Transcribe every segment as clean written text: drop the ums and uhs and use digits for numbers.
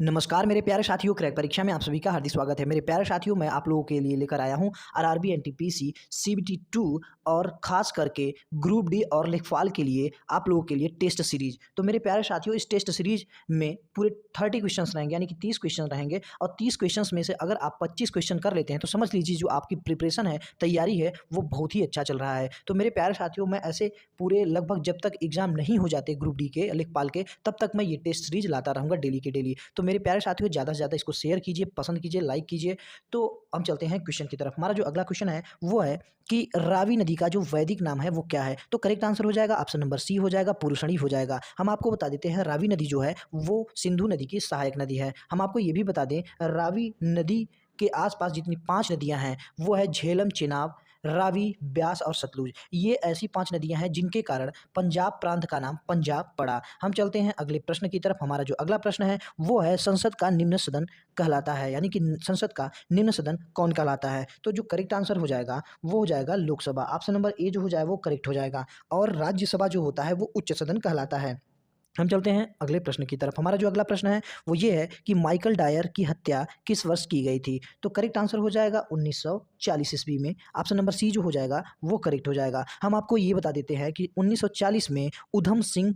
नमस्कार मेरे प्यारे साथियों, क्रैक परीक्षा में आप सभी का हार्दिक स्वागत है। मेरे प्यारे साथियों, मैं आप लोगों के लिए लेकर आया हूं आरआरबी एनटीपीसी सीबीटी 2 और खास करके ग्रुप डी और लेखपाल के लिए आप लोगों के लिए टेस्ट सीरीज। तो मेरे प्यारे साथियों, इस टेस्ट सीरीज में पूरे 30 क्वेश्चंस रहेंगे, यानी कि 30 क्वेश्चन रहेंगे और 30 क्वेश्चंस में से अगर आप 25 क्वेश्चन कर लेते हैं तो समझ लीजिए जो आपकी प्रिपरेशन है, तैयारी है, वो बहुत ही अच्छा चल रहा है। तो मेरे प्यारे साथियों, मैं ऐसे पूरे लगभग जब तक एग्जाम नहीं हो जाते ग्रुप डी के, लेखपाल के, तब तक मैं ये टेस्ट सीरीज लाता रहूँगा डेली के डेली। तो मेरे प्यारे साथियों, ज़्यादा से ज़्यादा इसको शेयर कीजिए, पसंद कीजिए, लाइक कीजिए। तो हम चलते हैं क्वेश्चन की तरफ। हमारा जो अगला क्वेश्चन है वो है कि रावी नदी का जो वैदिक नाम है वो क्या है। तो करेक्ट आंसर हो जाएगा ऑप्शन नंबर सी हो जाएगा, पुरुषणी हो जाएगा। हम आपको बता देते हैं रावी नदी जो है वो सिंधु नदी की सहायक नदी है। हम आपको ये भी बता दें, रावी नदी के आसपास जितनी 5 नदियां हैं वो है झेलम, चेनाब, रावी, ब्यास और सतलुज। ये ऐसी 5 नदियां हैं जिनके कारण पंजाब प्रांत का नाम पंजाब पड़ा। हम चलते हैं अगले प्रश्न की तरफ। हमारा जो अगला प्रश्न है वो है संसद का निम्न सदन कहलाता है, यानी कि संसद का निम्न सदन कौन कहलाता है। तो जो करेक्ट आंसर हो जाएगा वो हो जाएगा लोकसभा। ऑप्शन नंबर ए जो हो जाए वो करेक्ट हो जाएगा। और राज्यसभा जो होता है वो उच्च सदन कहलाता है। हम चलते हैं अगले प्रश्न की तरफ। हमारा जो अगला प्रश्न है वो ये है कि माइकल डायर की हत्या किस वर्ष की गई थी। तो करेक्ट आंसर हो जाएगा 1940 ईस्वी में। ऑप्शन नंबर सी जो हो जाएगा वो करेक्ट हो जाएगा। हम आपको ये बता देते हैं कि 1940 में उधम सिंह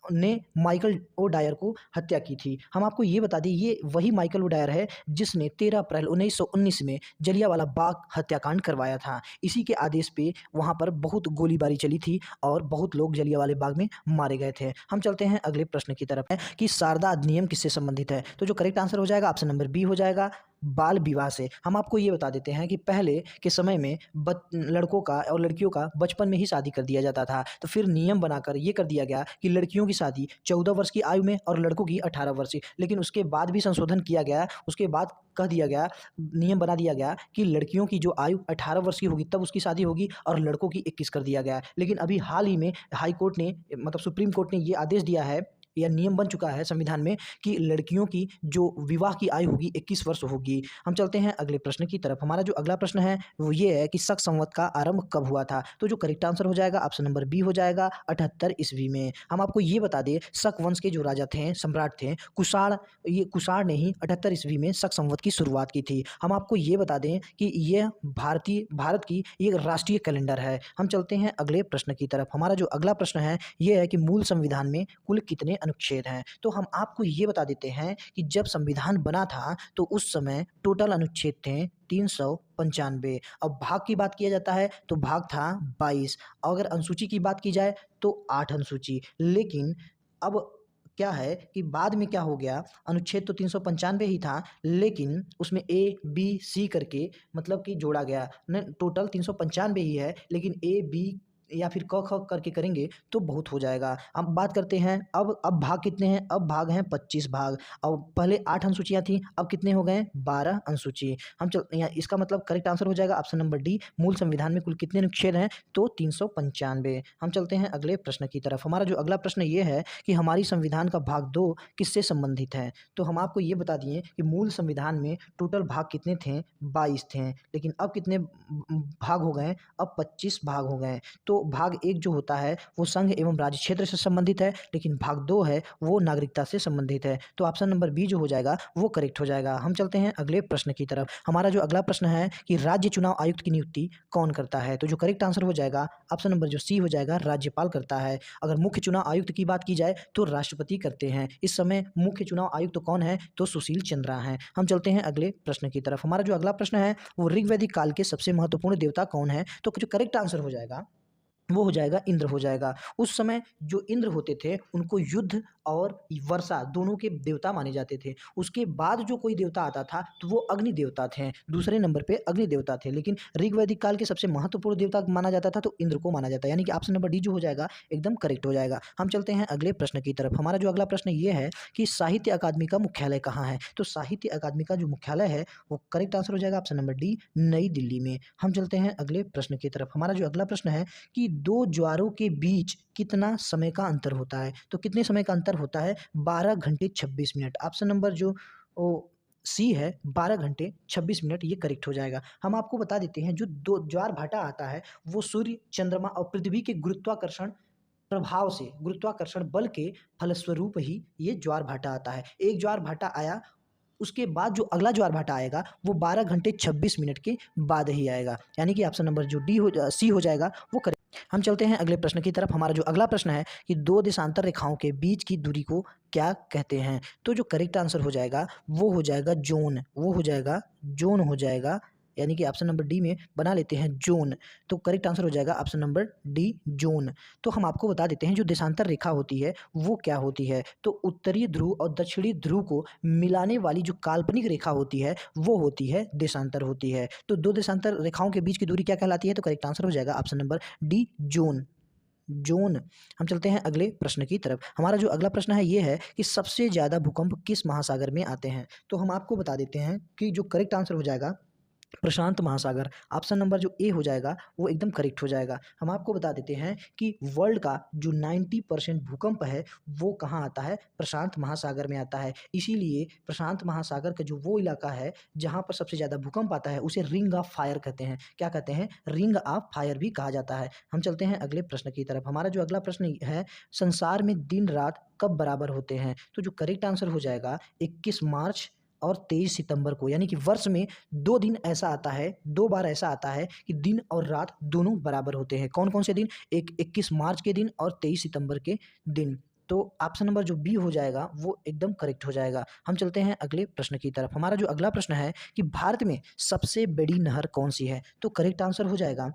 ने माइकल ओ डायर को हत्या की थी। हम आपको ये बता दें, ये वही माइकल ओ डायर है जिसने 13 अप्रैल 1919 में जलियांवाला बाग हत्याकांड करवाया था। इसी के आदेश पे वहाँ पर बहुत गोलीबारी चली थी और बहुत लोग जलियांवाले बाग में मारे गए थे। हम चलते हैं अगले प्रश्न की तरफ है कि शारदा अधिनियम किससे संबंधित है। तो जो करेक्ट आंसर हो जाएगा ऑप्शन नंबर बी हो जाएगा, बाल विवाह से। हम आपको ये बता देते हैं कि पहले के समय में लड़कों का और लड़कियों का बचपन में ही शादी कर दिया जाता था। तो फिर नियम बनाकर ये कर दिया गया कि लड़कियों की शादी 14 वर्ष की आयु में और लड़कों की 18 वर्ष की। लेकिन उसके बाद भी संशोधन किया गया। उसके बाद कह दिया गया, नियम बना दिया गया कि लड़कियों की जो आयु 18 वर्ष की होगी तब उसकी शादी होगी और लड़कों की 21 कर दिया गया। लेकिन अभी हाल ही में हाई कोर्ट ने, मतलब सुप्रीम कोर्ट ने ये आदेश दिया है या नियम बन चुका है संविधान में कि लड़कियों की जो विवाह की आयु होगी 21 वर्ष होगी। हम चलते हैं अगले प्रश्न की तरफ। हमारा जो अगला प्रश्न है वो ये है कि शक संवत का आरंभ कब हुआ था। तो जो करेक्ट आंसर हो जाएगा ऑप्शन नंबर बी हो जाएगा, 78 ईस्वी में। हम आपको ये बता दें, शक वंश के जो राजा थे, सम्राट थे कुषाण, ये कुषाण ने ही 78 ईस्वी में शक संवत की शुरुआत की थी। हम आपको ये बता दें कि यह भारत की एक राष्ट्रीय कैलेंडर है। हम चलते हैं अगले प्रश्न की तरफ। हमारा जो अगला प्रश्न है ये है कि मूल संविधान में कुल कितने अनुच्छेद हैं। तो हम आपको ये बता देते हैं कि जब संविधान बना था तो उस समय टोटल अनुच्छेद थे 395। अब भाग की बात किया जाता है तो भाग था 22। अगर अनुसूची की बात की जाए तो 8 अनुसूची। लेकिन अब क्या है कि बाद में क्या हो गया, अनुच्छेद तो 395 ही था लेकिन उसमें ए बी सी करके मतलब कि जोड़ा गया न, टोटल 395 ही है, लेकिन ए बी या फिर क ख करके करेंगे तो बहुत हो जाएगा। अब बात करते हैं, अब भाग कितने हैं। अब भाग हैं 25 भाग। अब पहले 8 अनुसूचियां थी, अब कितने हो गए 12 अनुसूची। हम चल यहाँ इसका मतलब करेक्ट आंसर हो जाएगा ऑप्शन नंबर डी, मूल संविधान में कुल कितने अनुच्छेद हैं तो 395। हम चलते हैं अगले प्रश्न की तरफ। हमारा जो अगला प्रश्न ये है कि हमारी संविधान का भाग 2 किससे संबंधित है। तो हम आपको ये बता दिए कि मूल संविधान में टोटल भाग कितने थे, 22 थे, लेकिन अब कितने भाग हो गए, अब 25 भाग हो गए। तो भाग 1 जो होता है वो संघ एवं राज्य क्षेत्र से संबंधित है, लेकिन भाग 2 है वो नागरिकता से संबंधित है। तो ऑप्शन नंबर बी जो हो जाएगा वो करेक्ट हो जाएगा। हम चलते हैं अगले प्रश्न की तरफ। हमारा जो अगला प्रश्न है कि राज्य चुनाव आयुक्त की नियुक्ति कौन करता है। तो जो करेक्ट आंसर हो जाएगा ऑप्शन नंबर जो सी हो जाएगा, राज्यपाल करता है। अगर मुख्य चुनाव आयुक्त की बात की जाए तो राष्ट्रपति करते हैं। इस समय मुख्य चुनाव आयुक्त कौन है तो सुशील चंद्रा है। हम चलते हैं अगले प्रश्न की तरफ। हमारा जो अगला प्रश्न है वो ऋग्वैदिक काल के सबसे महत्वपूर्ण देवता कौन है। तो जो करेक्ट आंसर हो जाएगा वो हो जाएगा इंद्र हो जाएगा। उस समय जो इंद्र होते थे उनको युद्ध और वर्षा दोनों के देवता माने जाते थे। उसके बाद जो कोई देवता आता था तो वो अग्नि देवता थे, दूसरे नंबर पे अग्नि देवता थे। लेकिन ऋग्वैदिक काल के सबसे महत्वपूर्ण देवता माना जाता था तो इंद्र को माना जाता है, यानी कि ऑप्शन नंबर डी जो हो जाएगा एकदम करेक्ट हो जाएगा। हम चलते हैं अगले प्रश्न की तरफ। हमारा जो अगला प्रश्न ये है कि साहित्य अकादमी का मुख्यालय कहाँ है। तो साहित्य अकादमी का जो मुख्यालय है वो करेक्ट आंसर हो जाएगा ऑप्शन नंबर डी, नई दिल्ली में। हम चलते हैं अगले प्रश्न की तरफ। हमारा जो अगला प्रश्न है कि दो ज्वारों के बीच कितना समय का अंतर होता है। तो कितने समय का अंतर होता है, 12 घंटे 26 मिनट। ऑप्शन नंबर जो सी है 12 घंटे 26 मिनट, ये करेक्ट हो जाएगा। हम आपको बता देते हैं जो दो ज्वार भाटा आता है वो सूर्य, चंद्रमा और पृथ्वी के गुरुत्वाकर्षण प्रभाव से, गुरुत्वाकर्षण बल के फलस्वरूप ही ये ज्वार भाटा आता है। एक ज्वार भाटा आया, उसके बाद जो अगला ज्वार भाटा आएगा वो 12 घंटे 26 मिनट के बाद ही आएगा, यानी कि ऑप्शन नंबर जो सी हो जाएगा वो करेक्ट। हम चलते हैं अगले प्रश्न की तरफ। हमारा जो अगला प्रश्न है कि दो देशांतर रेखाओं के बीच की दूरी को क्या कहते हैं? तो जो करेक्ट आंसर हो जाएगा वो हो जाएगा जोन, वो हो जाएगा जोन हो जाएगा, यानी कि ऑप्शन नंबर डी में बना लेते हैं जोन। तो करेक्ट आंसर हो जाएगा ऑप्शन नंबर डी जोन। तो हम आपको बता देते हैं जो देशांतर रेखा होती है वो क्या होती है। तो उत्तरी ध्रुव और दक्षिणी ध्रुव को मिलाने वाली जो काल्पनिक रेखा होती है वो होती है देशांतर होती है। तो दो देशांतर रेखाओं के बीच की दूरी क्या कहलाती है? तो करेक्ट आंसर हो जाएगा option number D zone, zone. हम चलते हैं अगले प्रश्न की तरफ। हमारा जो अगला प्रश्न है ये है कि सबसे ज़्यादा भूकंप किस महासागर में आते हैं? तो हम आपको बता देते हैं कि जो करेक्ट आंसर हो जाएगा प्रशांत महासागर। ऑप्शन नंबर जो ए हो जाएगा वो एकदम करेक्ट हो जाएगा। हम आपको बता देते हैं कि वर्ल्ड का जो 90% भूकंप है वो कहाँ आता है? प्रशांत महासागर में आता है। इसीलिए प्रशांत महासागर का जो वो इलाका है जहाँ पर सबसे ज़्यादा भूकंप आता है उसे रिंग ऑफ फायर कहते हैं। क्या कहते हैं? रिंग ऑफ फायर भी कहा जाता है। हम चलते हैं अगले प्रश्न की तरफ। हमारा जो अगला प्रश्न है, संसार में दिन रात कब बराबर होते हैं? तो जो करेक्ट आंसर हो जाएगा 21 मार्च और 23 सितंबर को, यानी कि वर्ष में 2 दिन ऐसा आता है, 2 बार ऐसा आता है कि दिन और रात दोनों बराबर होते हैं। कौन-कौन से दिन? एक 21 मार्च के दिन और 23 सितंबर के दिन। तो ऑप्शन नंबर जो बी हो जाएगा वो एकदम करेक्ट हो जाएगा। हम चलते हैं अगले प्रश्न की तरफ। हमारा जो अगला प्रश्न है कि भारत में सबसे बड़ी नहर कौन-सी है? तो करेक्ट आंसर हो जाएगा,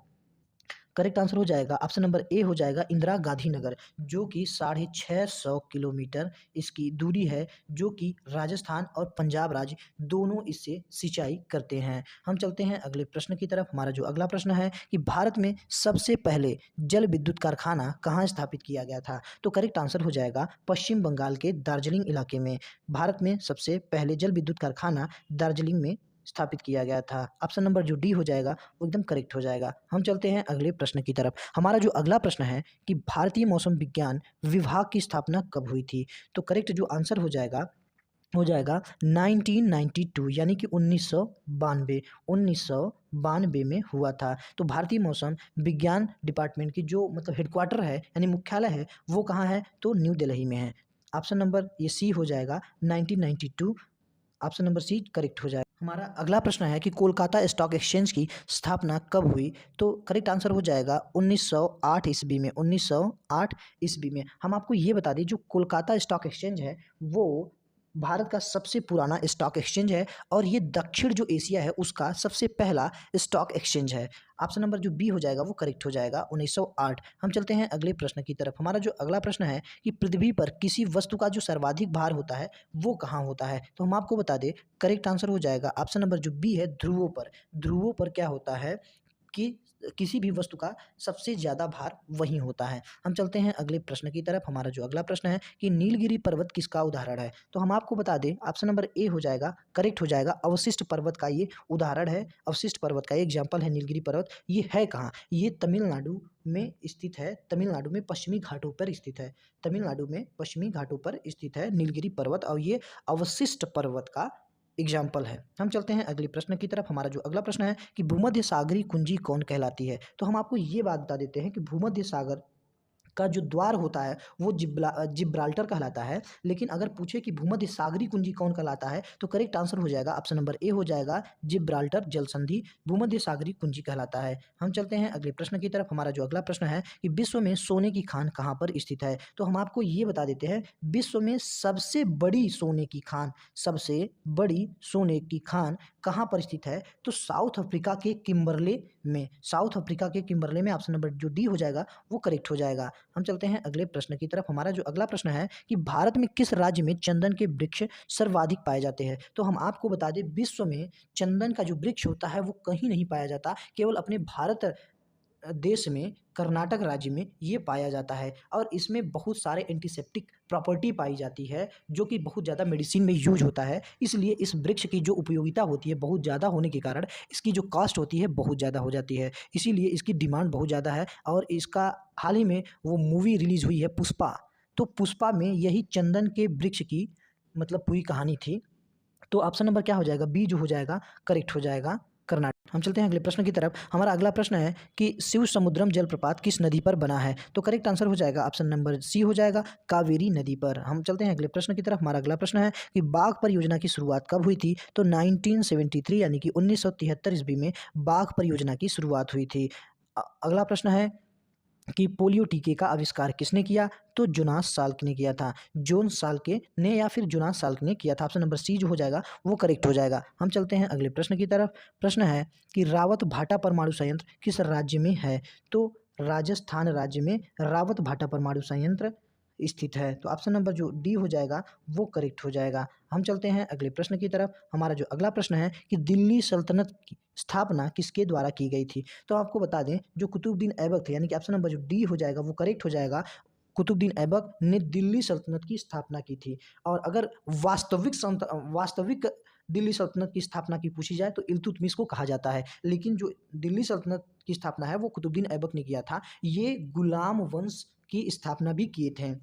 करेक्ट आंसर हो जाएगा ऑप्शन नंबर ए हो जाएगा इंदिरा गांधी नगर, जो कि 650 किलोमीटर इसकी दूरी है, जो कि राजस्थान और पंजाब राज्य दोनों इससे सिंचाई करते हैं। हम चलते हैं अगले प्रश्न की तरफ। हमारा जो अगला प्रश्न है कि भारत में सबसे पहले जल विद्युत कारखाना कहाँ स्थापित किया गया था? तो करेक्ट आंसर हो जाएगा पश्चिम बंगाल के दार्जिलिंग इलाके में। भारत में सबसे पहले जल विद्युत कारखाना दार्जिलिंग में स्थापित किया गया था। ऑप्शन नंबर जो डी हो जाएगा वो एकदम करेक्ट हो जाएगा। हम चलते हैं अगले प्रश्न की तरफ। हमारा जो अगला प्रश्न है कि भारतीय मौसम विज्ञान विभाग की स्थापना कब हुई थी? तो करेक्ट जो आंसर हो जाएगा 1992, यानी कि 1992, 1992 में हुआ था। तो भारतीय मौसम विज्ञान डिपार्टमेंट की जो मतलब हेडक्वार्टर है यानी मुख्यालय है वो कहाँ है? तो न्यू दिल्ली में है। ऑप्शन नंबर ये सी हो जाएगा 1992, ऑप्शन नंबर सी करेक्ट हो जाएगा। हमारा अगला प्रश्न है कि कोलकाता स्टॉक एक्सचेंज की स्थापना कब हुई? तो करेक्ट आंसर हो जाएगा 1908 ईस्वी में, 1908 ईस्वी में। हम आपको ये बता दें जो कोलकाता स्टॉक एक्सचेंज है वो भारत का सबसे पुराना स्टॉक एक्सचेंज है और ये दक्षिण जो एशिया है उसका सबसे पहला स्टॉक एक्सचेंज है। ऑप्शन नंबर जो बी हो जाएगा वो करेक्ट हो जाएगा 1908। हम चलते हैं अगले प्रश्न की तरफ। हमारा जो अगला प्रश्न है कि पृथ्वी पर किसी वस्तु का जो सर्वाधिक भार होता है वो कहाँ होता है? तो हम आपको बता दें करेक्ट आंसर हो जाएगा ऑप्शन नंबर जो बी है ध्रुवों पर। ध्रुवों पर क्या होता है कि किसी भी वस्तु का सबसे ज़्यादा भार वहीं होता है। हम चलते हैं अगले प्रश्न की तरफ। हमारा जो अगला प्रश्न है कि नीलगिरी पर्वत किसका उदाहरण है? तो हम आपको बता दें ऑप्शन नंबर ए हो जाएगा करेक्ट हो जाएगा, अवशिष्ट पर्वत का ये उदाहरण है। अवशिष्ट पर्वत का एग्जाम्पल है नीलगिरी पर्वत। ये है कहाँ? ये तमिलनाडु में स्थित है, तमिलनाडु में पश्चिमी घाटों पर स्थित है। तमिलनाडु में पश्चिमी घाटों पर स्थित है नीलगिरी पर्वत और ये अवशिष्ट पर्वत का एग्जाम्पल है। हम चलते हैं अगले प्रश्न की तरफ। हमारा जो अगला प्रश्न है कि भूमध्य सागरीय कुंजी कौन कहलाती है? तो हम आपको ये बात बता देते हैं कि भूमध्य सागर का जो द्वार होता है वो जिब्राल्टर कहलाता है। लेकिन अगर पूछे कि भूमध्य सागरीय कुंजी कौन कहलाता है तो करेक्ट आंसर हो जाएगा ऑप्शन नंबर ए हो जाएगा जिब्राल्टर जल संधि भूमध्य सागरीय कुंजी कहलाता है। हम चलते हैं अगले प्रश्न की तरफ। हमारा जो अगला प्रश्न है कि विश्व में सोने की खान कहाँ पर स्थित है? तो हम आपको ये बता देते हैं विश्व में सबसे बड़ी सोने की खान, सबसे बड़ी सोने की खान कहाँ पर स्थित है? तो साउथ अफ्रीका के किम्बरले में, साउथ अफ्रीका के किम्बरले में। ऑप्शन नंबर जो डी हो जाएगा वो करेक्ट हो जाएगा। हम चलते हैं अगले प्रश्न की तरफ। हमारा जो अगला प्रश्न है कि भारत में किस राज्य में चंदन के वृक्ष सर्वाधिक पाए जाते हैं? तो हम आपको बता दें विश्व में चंदन का जो वृक्ष होता है वो कहीं नहीं पाया जाता, केवल अपने भारत देश में कर्नाटक राज्य में ये पाया जाता है और इसमें बहुत सारे एंटीसेप्टिक प्रॉपर्टी पाई जाती है जो कि बहुत ज़्यादा मेडिसिन में यूज होता है। इसलिए इस वृक्ष की जो उपयोगिता होती है बहुत ज़्यादा होने के कारण इसकी जो कॉस्ट होती है बहुत ज़्यादा हो जाती है, इसीलिए इसकी डिमांड बहुत ज़्यादा है। और इसका हाल ही में वो मूवी रिलीज़ हुई है पुष्पा, तो पुष्पा में यही चंदन के वृक्ष की मतलब पूरी कहानी थी। तो ऑप्शन नंबर क्या हो जाएगा? बी जो हो जाएगा करेक्ट हो जाएगा। कर्नाटक। हम चलते हैं अगले प्रश्न की तरफ। हमारा अगला प्रश्न है कि शिव समुद्रम जलप्रपात किस नदी पर बना है? तो करेक्ट आंसर हो जाएगा ऑप्शन नंबर सी हो जाएगा, कावेरी नदी पर। हम चलते हैं अगले प्रश्न की तरफ। हमारा अगला प्रश्न है कि बाघ परियोजना की शुरुआत कब हुई थी? तो 1973 यानी कि 1973 ईस्वी में बाघ परियोजना की शुरुआत हुई थी। अगला प्रश्न है कि पोलियो टीके का आविष्कार किसने किया? तो जोनास साल्क ने किया था। जोन साल्के ने या फिर जोनास साल्क ने किया था। ऑप्शन नंबर सी जो हो जाएगा वो करेक्ट हो जाएगा। हम चलते हैं अगले प्रश्न की तरफ। प्रश्न है कि रावत भाटा परमाणु संयंत्र किस राज्य में है? तो राजस्थान राज्य में रावत भाटा परमाणु संयंत्र स्थित है। तो ऑप्शन नंबर जो डी हो जाएगा वो करेक्ट हो जाएगा। हम चलते हैं अगले प्रश्न की तरफ। हमारा जो अगला प्रश्न है कि दिल्ली सल्तनत की स्थापना किसके द्वारा की गई थी? तो आपको बता दें जो कुतुबुद्दीन ऐबक थे, यानी कि ऑप्शन नंबर जो डी हो जाएगा वो करेक्ट हो जाएगा। कुतुबुद्दीन ऐबक ने दिल्ली सल्तनत की स्थापना की थी। और अगर वास्तविक दिल्ली सल्तनत की स्थापना की पूछी जाए तो इल्तुतमिश को कहा जाता है, लेकिन जो दिल्ली सल्तनत की स्थापना है वो कुतुबुद्दीन ऐबक ने किया था। ये गुलाम वंश की स्थापना भी किए थे।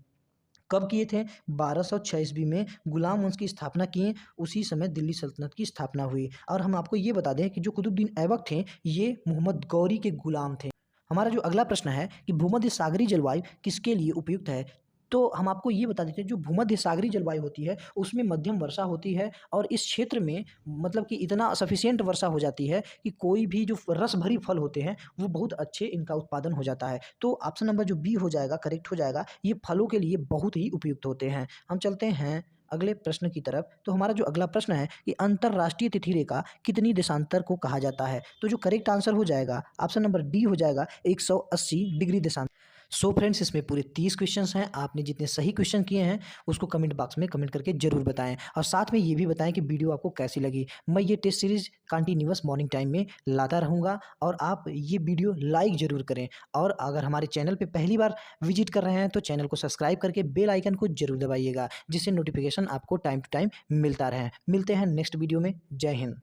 कब किए थे? 1206 ईस्वी में गुलाम वंश की स्थापना किए, उसी समय दिल्ली सल्तनत की स्थापना हुई। और हम आपको ये बता दें कि जो कुतुबुद्दीन ऐबक थे ये मोहम्मद गौरी के गुलाम थे। हमारा जो अगला प्रश्न है कि भूमध्य सागरीय जलवायु किसके लिए उपयुक्त है? तो हम आपको ये बता देते हैं जो भूमध्य सागरीय जलवायु होती है उसमें मध्यम वर्षा होती है और इस क्षेत्र में मतलब कि इतना सफिशिएंट वर्षा हो जाती है कि कोई भी जो रस भरी फल होते हैं वो बहुत अच्छे इनका उत्पादन हो जाता है। तो ऑप्शन नंबर जो बी हो जाएगा करेक्ट हो जाएगा। ये फलों के लिए बहुत ही उपयुक्त होते हैं। हम चलते हैं अगले प्रश्न की तरफ। तो हमारा जो अगला प्रश्न है कि अंतरराष्ट्रीय तिथि रेखा कितनी देशांतर को कहा जाता है? तो जो करेक्ट आंसर हो जाएगा ऑप्शन नंबर डी हो जाएगा 180 डिग्री देशांतर। सो फ्रेंड्स इसमें पूरे 30 क्वेश्चंस हैं। आपने जितने सही क्वेश्चन किए हैं उसको कमेंट बॉक्स में कमेंट करके जरूर बताएं और साथ में ये भी बताएं कि वीडियो आपको कैसी लगी। मैं ये test series continuous morning time में लाता रहूँगा और आप ये वीडियो लाइक ज़रूर करें। और अगर हमारे चैनल पे पहली बार विजिट कर रहे हैं तो चैनल को सब्सक्राइब करके बेल आइकन को जरूर दबाइएगा, जिससे नोटिफिकेशन आपको टाइम टू टाइम मिलता रहे। मिलते हैं नेक्स्ट वीडियो में। जय हिंद।